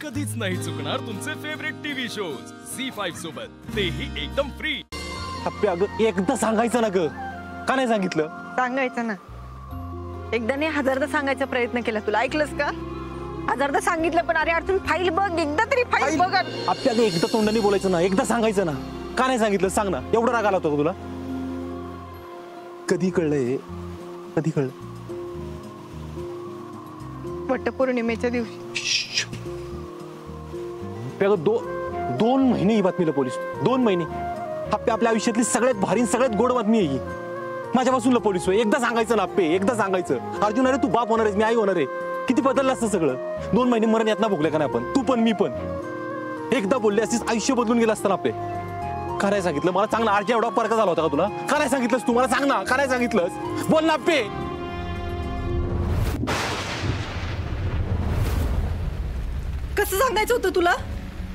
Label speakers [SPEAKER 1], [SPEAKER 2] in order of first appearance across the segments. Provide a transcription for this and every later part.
[SPEAKER 1] कधीच नाही चुकणार तुमचे फेवरेट टीव्ही शोज झी5 सोबत, तेही एकदम फ्री.
[SPEAKER 2] अप्पे अगं एकदा सांगायचं ना ग, का नाही सांगितलं?
[SPEAKER 3] सांगायचं ना, एकदा नाही हजारदा सांगायचा प्रयत्न केला, तुला ऐकलंस का? हजारदा सांगितलं पण अरे अर्जुन फाईल बघ, एकदा तरी फाईल बघ.
[SPEAKER 2] अप्पे अगं एकदा तोंडाने बोलायचं ना, एकदा सांगायचं ना, का नाही सांगितलं सांग ना. एवढा राग आला होता का तुला? कधी कळलंय? कधी कळलं?
[SPEAKER 3] वटपौर्णिमेच्या दिवशी.
[SPEAKER 2] दोन महिने ही बातमी लपवलीस, 2 महिने. अप्पे आपल्या आयुष्यातली सगळ्यात भारी सगळ्यात गोड बातमी आहे ही. माझ्यापासून लपवलीस. एकदा सांगायचं ना अप्पे, एकदा सांगायचं. अर्जुन अरे तू बाप होणार आहेस, मी आई होणार आहे. किती बदललं असतं सगळं. 2 महिने मरण यातना भोगल्या का नाही आपण, तू पण मी पण. एकदा बोलले असतीस आयुष्य बदलून गेलं असतं ना अप्पे. का नाही सांगितलं मला? सांग ना. आरच्या एवढा फरक झाला होता का तुला? का नाही सांगितलंस तू मला? सांग ना, का नाही सांगितलंस? बोल ना अप्पे.
[SPEAKER 3] कसं सांगायचं होतं तुला?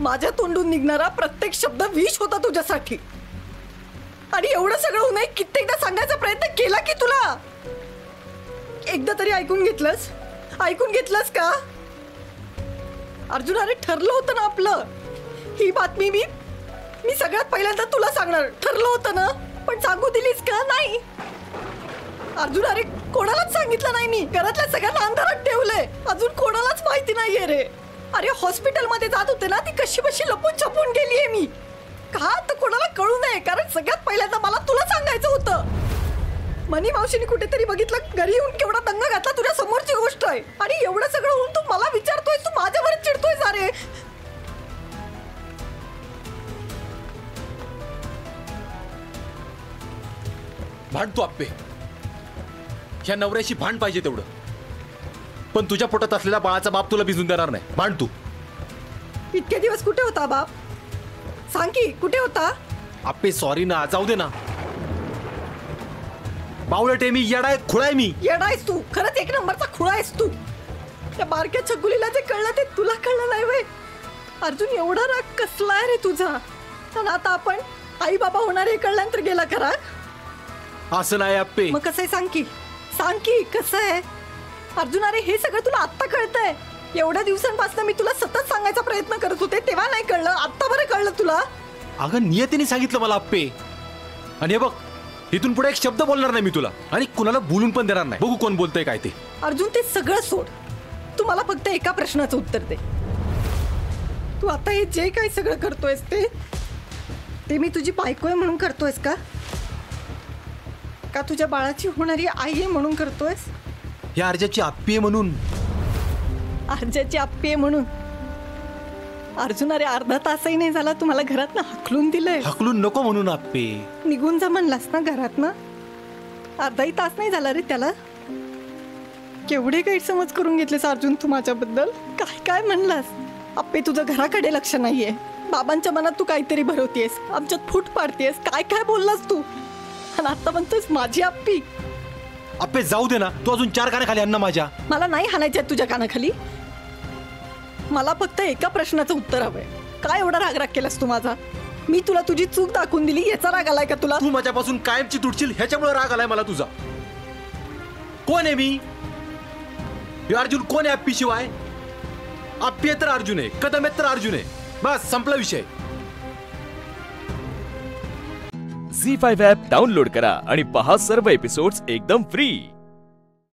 [SPEAKER 3] माझ्या तोंडून निघणारा प्रत्येक शब्द विष होता तुझ्यासाठी. आणि एवढं सगळं होऊनही कित्येकदा सांगायचा प्रयत्न केला की तुला. एकदा तरी ऐकून घेतलंस? ऐकून घेतलंस का अर्जुन? अरे ठरलं होतं ना आपलं. ही बातमी मी सगळ्यात पहिल्यांदा तुला सांगणार. ठरलं होतं ना, पण सांगू दिलीस का? नाही अर्जुन. अरे कोणालाच सांगितलं नाही मी. घरातल्या सगळ्यांना अंधारात ठेवलंय. अजून कोणालाच माहिती नाहीये रे. अरे हॉस्पिटल मध्ये जात होते ना, ती कशी बशी लपून छपून गेलीये मी. का तर कोणाला कळू नये, कारण सगळ्यात पहिल्यांदा मला तुला सांगायचं होतं. मनी मावशीने कुठेतरी बघितलं, घरी येऊन केवढा दंग घातला तुझ्या समोरची गोष्ट आहे. आणि एवढं सगळं होऊन तू मला विचारतोय, तू माझ्यावर चिडतोय. अरे
[SPEAKER 4] भांडतो अप्पे. ह्या नवऱ्याशी भांड पाहिजे तेवढं, पण तुझ्या पोटात असलेला बाळाचा बाप तुला भिजून देणार नाही. भांड तू.
[SPEAKER 3] इतके दिवस कुठे होता बाप? सांग की कुठे होता?
[SPEAKER 4] अप्पे सॉरी ना, जाऊ दे ना. बावळट आहे मी, येडा आहे, खुळा आहे मी.
[SPEAKER 3] येडा आहेस तू, खरंच 1 नंबरचा खुळा आहेस तू. त्या बारक्या छकुलीला जे कळलं ते तुला कळलं नाही वे. अर्जुन एवढा राग कसला आहे रे तुझा? आणि आता आपण आई बाबा होणार हे कळल्यानंतर गेला खरा.
[SPEAKER 4] असं नाही अप्पे.
[SPEAKER 3] मग कसं आहे सांग की कसं आहे अर्जुन? अरे हे सगळं तुला आत्ता कळतंय. एवढ्या दिवसांपासून मी तुला सतत सांगायचा प्रयत्न करत होते, तेव्हा नाही कळलं, आत्ता बरं कळलं तुला.
[SPEAKER 4] अगं नियतीने सांगितलं मला अप्पे. आणि हे बघ, इथून पुढे एक शब्द बोलणार नाही मी तुला, आणि कुणाला बोलून पण देणार नाही. बघू कोण बोलतंय काय ते.
[SPEAKER 3] अर्जुन ते सगळं सोड, तू मला फक्त एका प्रश्नाचं उत्तर दे. तू आता हे जे काही सगळं करतोयस ते मी तुझी बायको आहे म्हणून करतोयस का? का तुझ्या बाळाची होणारी आई आहे म्हणून करतोयस?
[SPEAKER 4] या अर्जाची आप्पी आहे म्हणून.
[SPEAKER 3] अर्जाची आप्पी आहे म्हणून? अर्जुन अरे अर्धा तासही नाही झाला तुम्हाला घरातनं हकलून दिलंय.
[SPEAKER 4] हकलून नको म्हणून अप्पे.
[SPEAKER 3] निघून जा म्हणलास ना घरातनं. अर्धाही तास नाही झाला रे त्याला. केवढे गैरसमज करून घेतलेस अर्जुन तू माझ्याबद्दल. काय काय म्हणलास? आप्पे तुझं घराकडे लक्ष नाहीये. बाबांच्या मनात तू काहीतरी भरवतेस, आमच्यात फूट पाडतेस. काय काय बोललास तू? आणि आता म्हणतोस माझी आप्पी.
[SPEAKER 4] अप्पे जाऊ दे ना, तू अजून 4 कानाखाली आण ना माझ्या.
[SPEAKER 3] मला नाही हाणायच्यात तुझ्या कानाखाली. मला फक्त एका प्रश्नाचं उत्तर हवंय. काय एवढा राग केलास तू माझा? मी तुला तुझी चूक दाखवून दिली याचा राग आलाय का तुला?
[SPEAKER 4] तू माझ्यापासून कायमची तुटशील ह्याच्यामुळे राग आलाय मला तुझा. कोण आहे मी? अर्जुन कोण आहे अप्पी शिवाय? अप्पी आहे तर अर्जुन आहे, कदम आहे तर अर्जुन आहे. बस संपला विषय.
[SPEAKER 1] झी5 ॲप डाउनलोड करा आणि पहा सर्व एपिसोड्स एकदम फ्री.